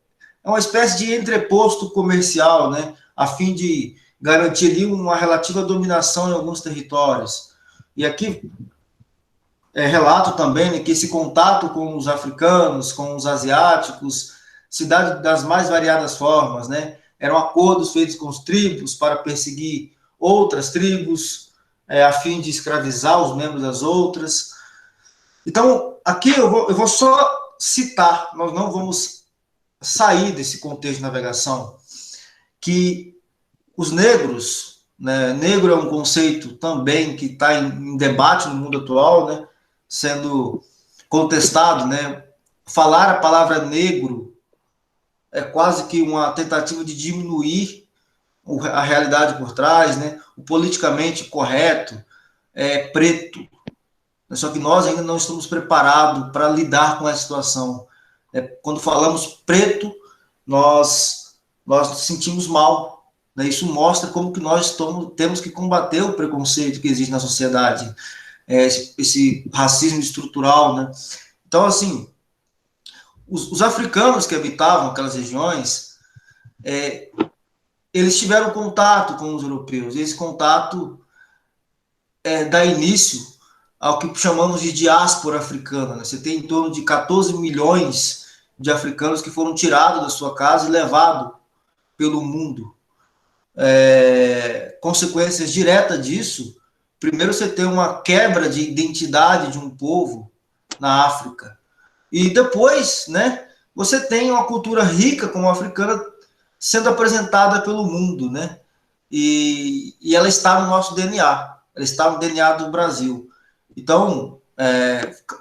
uma espécie de entreposto comercial, né? A fim de garantir ali uma relativa dominação em alguns territórios. E aqui relato também, né, que esse contato com os africanos, com os asiáticos, se dá das mais variadas formas, né? Eram acordos feitos com as tribos para perseguir outras tribos, a fim de escravizar os membros das outras. Então, aqui eu vou só citar, nós não vamos sair desse contexto de navegação, que os negros, né, negro é um conceito também que está em debate no mundo atual, né, sendo contestado, né, falar a palavra negro é quase que uma tentativa de diminuir a realidade por trás, né, o politicamente correto é preto, só que nós ainda não estamos preparados para lidar com essa situação. Quando falamos preto, nós sentimos mal, né? Isso mostra como que nós temos que combater o preconceito que existe na sociedade, esse racismo estrutural, né? Então, assim, os africanos que habitavam aquelas regiões, eles tiveram contato com os europeus, e esse contato dá início ao que chamamos de diáspora africana, né? Você tem em torno de 14 milhões de africanos que foram tirados da sua casa e levados pelo mundo. Consequências diretas disso, primeiro você tem uma quebra de identidade de um povo na África, e depois, né, você tem uma cultura rica como a africana sendo apresentada pelo mundo, né, e ela está no nosso DNA, ela está no DNA do Brasil. Então,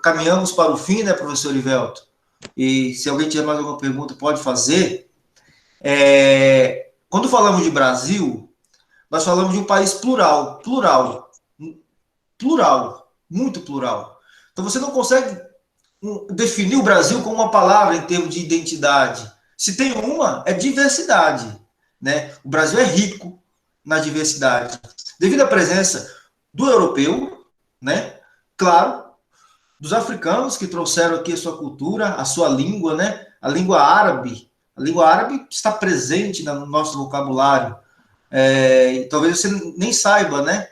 caminhamos para o fim, né, professor Ivelto? E se alguém tiver mais alguma pergunta, pode fazer. Quando falamos de Brasil, nós falamos de um país plural, muito plural. Então, você não consegue definir o Brasil com uma palavra em termos de identidade. Se tem uma, é diversidade, né? O Brasil é rico na diversidade, devido à presença do europeu, né? Claro, dos africanos que trouxeram aqui a sua cultura, a sua língua, né? A língua árabe está presente no nosso vocabulário. Talvez você nem saiba, né?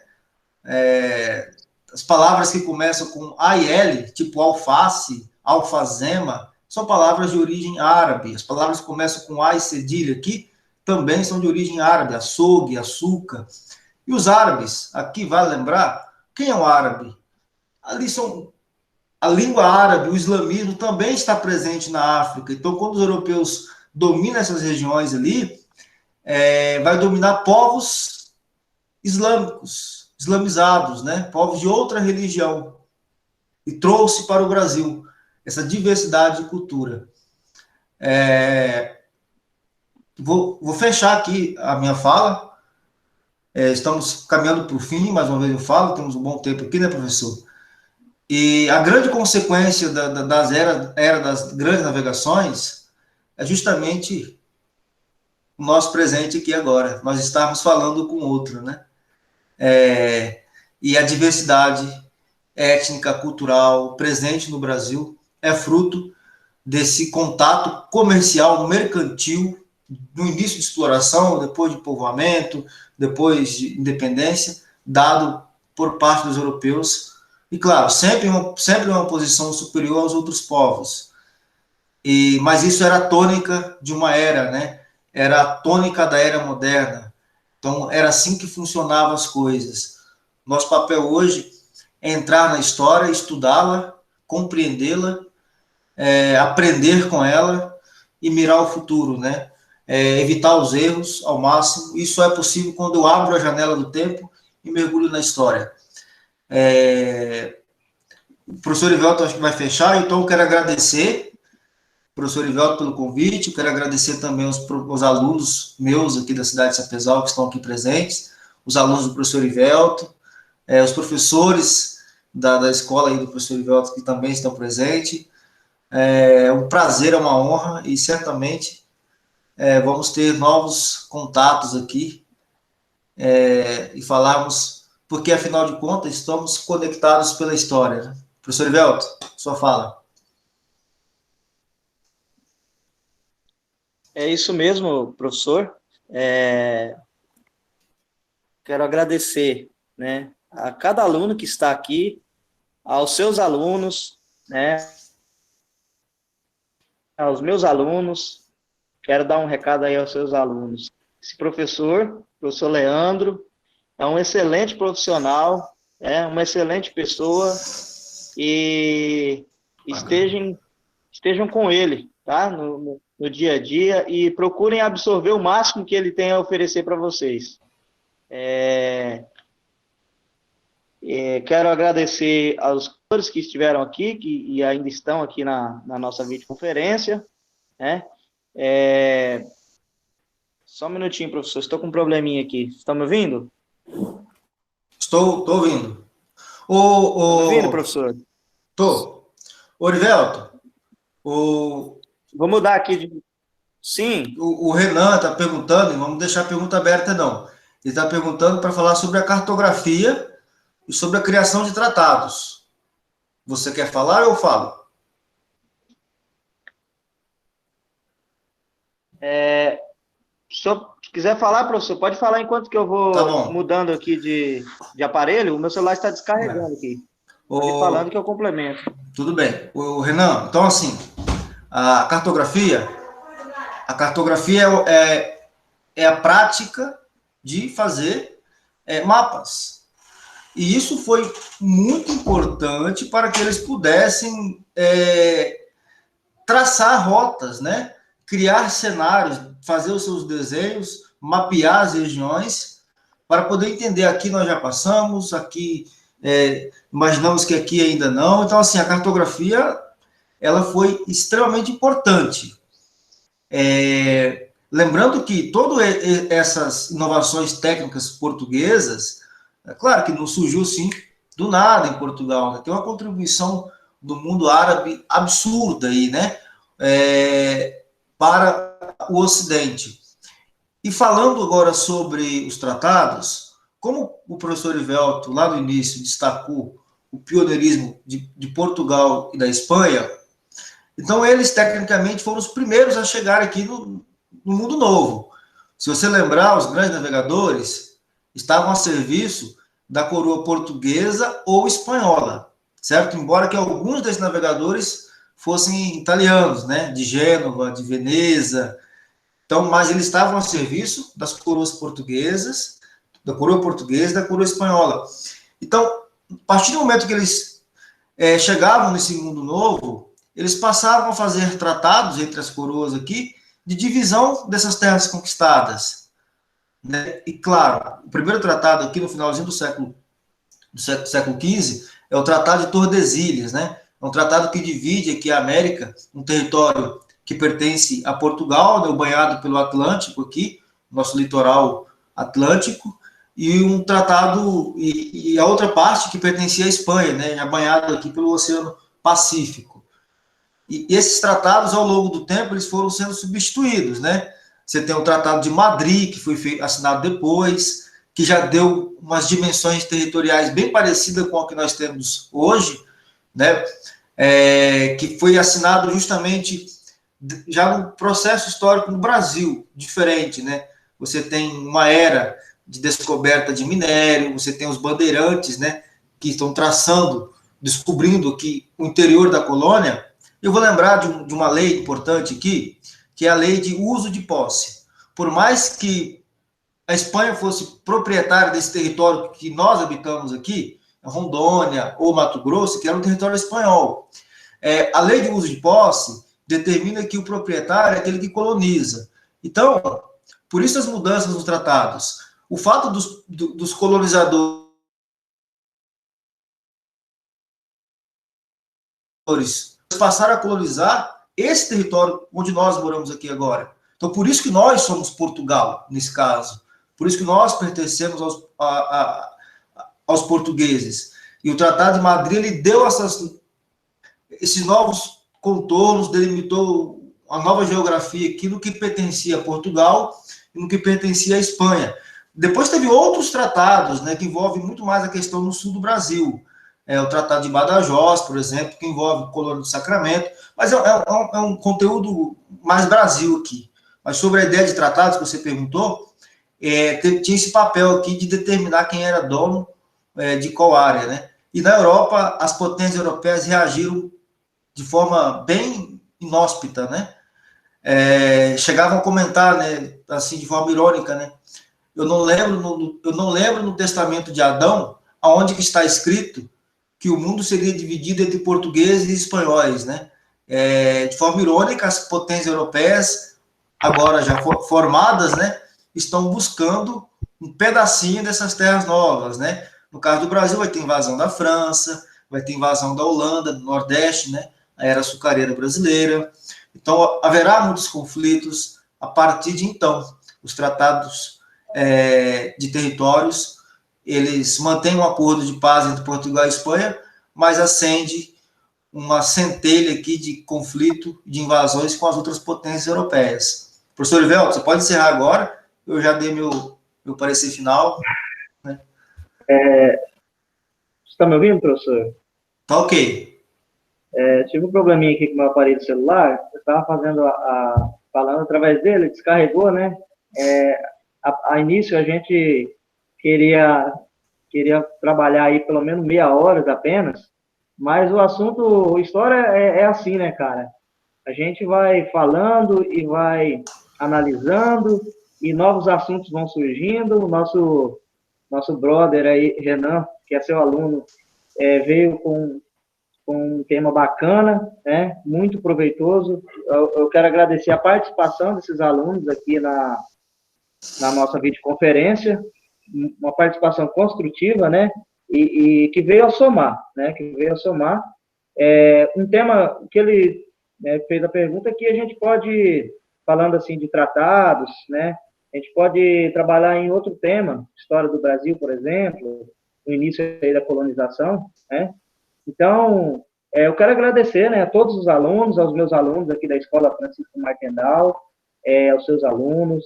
As palavras que começam com A e L, tipo alface, alfazema, são palavras de origem árabe. As palavras que começam com A e cedilha aqui também são de origem árabe, açougue, açúcar. E os árabes, aqui vale lembrar, quem é o árabe? Ali a língua árabe, o islamismo também está presente na África. Então, quando os europeus dominam essas regiões ali, vai dominar povos islâmicos, islamizados, né? Povos de outra religião, e trouxe para o Brasil essa diversidade de cultura. Vou fechar aqui a minha fala. Estamos caminhando para o fim, mais uma vez eu falo, temos um bom tempo aqui, né, professor? E a grande consequência das era das grandes navegações é justamente o nosso presente aqui agora. Nós estamos falando com outro, né? E a diversidade étnica, cultural, presente no Brasil, é fruto desse contato comercial, mercantil, no início de exploração, depois de povoamento, depois de independência, dado por parte dos europeus, e claro, sempre uma posição superior aos outros povos. Mas isso era a tônica de uma era, né? Era a tônica da era moderna. Então, era assim que funcionavam as coisas. Nosso papel hoje é entrar na história, estudá-la, compreendê-la, aprender com ela e mirar o futuro, né? Evitar os erros ao máximo. Isso só é possível quando eu abro a janela do tempo e mergulho na história. O professor Ivelto acho que vai fechar, então eu quero agradecer o professor Ivelto pelo convite, eu quero agradecer também os alunos meus aqui da cidade de Sapezal que estão aqui presentes, os alunos do professor Ivelto, os professores da escola aí do professor Ivelto que também estão presentes. É um prazer, é uma honra, e certamente vamos ter novos contatos aqui e falarmos, porque afinal de contas estamos conectados pela história, né? Professor Ivelto, sua fala. É isso mesmo, professor. Quero agradecer, né, a cada aluno que está aqui, aos seus alunos, né, aos meus alunos. Quero dar um recado aí aos seus alunos. Esse professor Leandro, é um excelente profissional, uma excelente pessoa, e estejam com ele, tá? No dia a dia, e procurem absorver o máximo que ele tem a oferecer para vocês. Quero agradecer aos professores que estiveram aqui, e ainda estão aqui na nossa videoconferência, né? Só um minutinho, professor, estou com um probleminha aqui. Estão me ouvindo? Estou ouvindo. Está me ouvindo, professor? Estou. Orivelto, vou mudar aqui. Sim. O Renan está perguntando, e vamos deixar a pergunta aberta, não. Ele está perguntando para falar sobre a cartografia e sobre a criação de tratados. Você quer falar ou eu falo? Se quiser falar, professor, pode falar enquanto que eu vou mudando aqui de aparelho. O meu celular está descarregando aqui. Pode ir falando que eu complemento. Tudo bem. Renan, então assim, a cartografia é a prática de fazer mapas. E isso foi muito importante para que eles pudessem traçar rotas, né? Criar cenários, fazer os seus desenhos, mapear as regiões, para poder entender, aqui nós já passamos, aqui imaginamos que aqui ainda não. Então, assim, a cartografia, ela foi extremamente importante. Lembrando que todas essas inovações técnicas portuguesas, é claro que não surgiu, sim, do nada em Portugal, né? Tem uma contribuição do mundo árabe absurda aí, né? Para o Ocidente. E falando agora sobre os tratados, como o professor Ivelto, lá no início, destacou o pioneirismo de Portugal e da Espanha, então eles, tecnicamente, foram os primeiros a chegar aqui no Mundo Novo. Se você lembrar, os grandes navegadores estavam a serviço da coroa portuguesa ou espanhola, certo? Embora que alguns desses navegadores fossem italianos, né? De Gênova, de Veneza. Então, mas eles estavam a serviço das coroas portuguesas, da coroa portuguesa e da coroa espanhola. Então, a partir do momento que eles chegavam nesse mundo novo, eles passavam a fazer tratados entre as coroas aqui de divisão dessas terras conquistadas, né? E, claro, o primeiro tratado aqui no finalzinho do século do século XV, é o Tratado de Tordesilhas, né? É um tratado que divide aqui a América, um território que pertence a Portugal, né, banhado pelo Atlântico aqui, nosso litoral atlântico, e um tratado, e a outra parte que pertencia à Espanha, né, já banhado aqui pelo Oceano Pacífico. E esses tratados, ao longo do tempo, eles foram sendo substituídos, né? Você tem o Tratado de Madrid, que foi assinado depois, que já deu umas dimensões territoriais bem parecidas com a que nós temos hoje, né? Que foi assinado justamente já no processo histórico no Brasil, diferente, né? Você tem uma era de descoberta de minério, você tem os bandeirantes, né, que estão traçando, descobrindo aqui o interior da colônia. Eu vou lembrar de uma lei importante aqui, que é a lei de uso de posse. Por mais que a Espanha fosse proprietária desse território que nós habitamos aqui, Rondônia ou Mato Grosso, que era um território espanhol, a lei de uso de posse determina que o proprietário é aquele que coloniza. Então, por isso as mudanças nos tratados. O fato dos colonizadores passaram a colonizar esse território onde nós moramos aqui agora. Então, por isso que nós somos Portugal, nesse caso. Por isso que nós pertencemos aos portugueses. E o Tratado de Madrid, ele deu esses novos contornos, delimitou a nova geografia aqui no que pertencia a Portugal e no que pertencia à Espanha. Depois teve outros tratados, né, que envolvem muito mais a questão no sul do Brasil. O Tratado de Badajoz, por exemplo, que envolve a colônia do Sacramento, mas é um conteúdo mais Brasil aqui. Mas sobre a ideia de tratados que você perguntou, tinha esse papel aqui de determinar quem era dono de qual área, né? E na Europa, as potências europeias reagiram de forma bem inóspita, né? Chegavam a comentar, né, assim, de forma irônica, né? Eu não lembro no testamento de Adão aonde que está escrito que o mundo seria dividido entre portugueses e espanhóis, né? De forma irônica, as potências europeias, agora já formadas, né, estão buscando um pedacinho dessas terras novas, né? No caso do Brasil, vai ter invasão da França, vai ter invasão da Holanda, do Nordeste, né? A era açucareira brasileira. Então, haverá muitos conflitos a partir de então. Os tratados de territórios, eles mantêm um acordo de paz entre Portugal e Espanha, mas acende uma centelha aqui de conflito, de invasões com as outras potências europeias. Professor Ivelto, você pode encerrar agora, eu já dei meu parecer final. Né? Você está me ouvindo, professor? Tá ok. Tive um probleminha aqui com o meu aparelho celular, eu estava falando através dele, descarregou, né? A início a gente queria trabalhar aí pelo menos meia hora apenas, mas o assunto, a história é assim, né, cara? A gente vai falando e vai analisando e novos assuntos vão surgindo. O nosso brother aí, Renan, que é seu aluno, veio com um tema bacana, né? Muito proveitoso. Eu quero agradecer a participação desses alunos aqui na nossa videoconferência, uma participação construtiva, né? E que veio a somar, né? Que veio a somar. Um tema que ele fez a pergunta que a gente pode, falando assim de tratados, né? A gente pode trabalhar em outro tema, história do Brasil, por exemplo, o início aí da colonização, né? Então, eu quero agradecer, né, a todos os alunos, aos meus alunos aqui da Escola Francisco Martendal, aos seus alunos,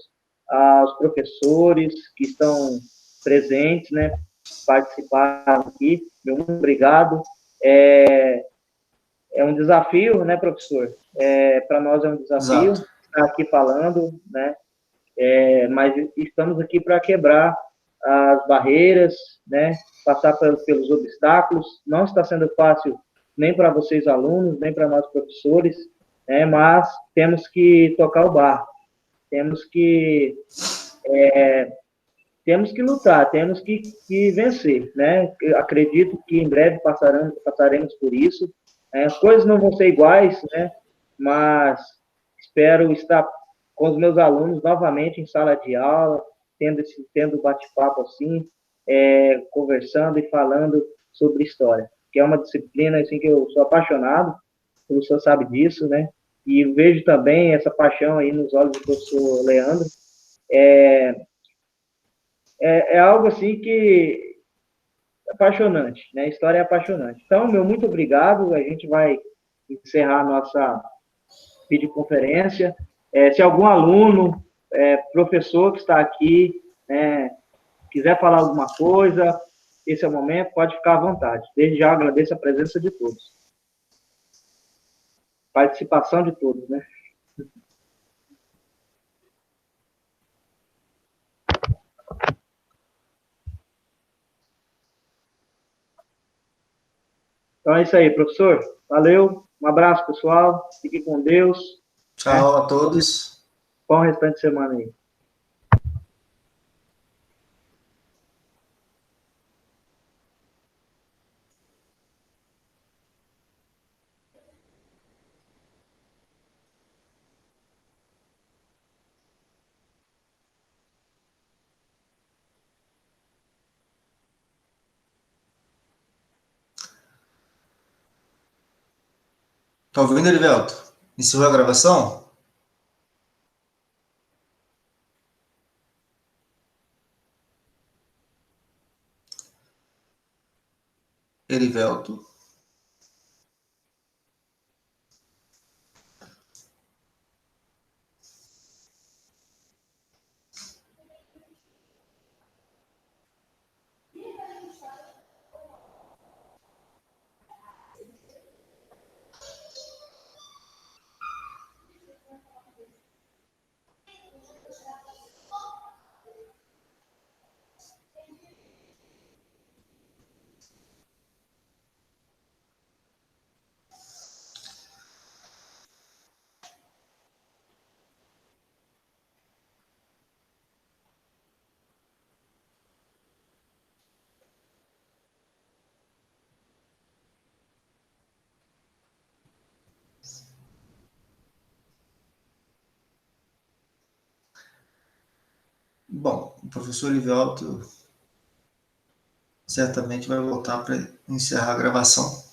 aos professores que estão presentes, né, participaram aqui. Meu muito obrigado. É um desafio, né, professor? Para nós é um desafio estar aqui falando, né? Mas estamos aqui para quebrar as barreiras, né? Passar pelos obstáculos. Não está sendo fácil nem para vocês alunos, nem para nós professores, né? Mas temos que tocar o barco. Temos que lutar, temos que vencer, né? Eu acredito que em breve passaremos por isso. As coisas não vão ser iguais, né? Mas espero estar com os meus alunos novamente em sala de aula, tendo bate-papo assim, conversando e falando sobre história, que é uma disciplina assim, que eu sou apaixonado, o professor sabe disso, né? E vejo também essa paixão aí nos olhos do professor Leandro. É algo assim que é apaixonante, né? A história é apaixonante. Então, meu muito obrigado. A gente vai encerrar a nossa videoconferência. Se algum aluno, professor que está aqui, né, quiser falar alguma coisa, esse é o momento, pode ficar à vontade. Desde já agradeço a presença de todos. Participação de todos, né? Então é isso aí, professor. Valeu. Um abraço, pessoal. Fique com Deus. Tchau a todos. Bom restante de semana aí. Tá ouvindo, Erivelto? Encerrou a gravação? Erivelto. Bom, o professor Erivelto certamente vai voltar para encerrar a gravação.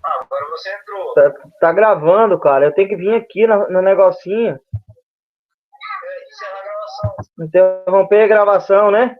Agora você entrou. Tá gravando, cara. Eu tenho que vir aqui no negocinho. Encerrar a gravação. Interromper a gravação, né?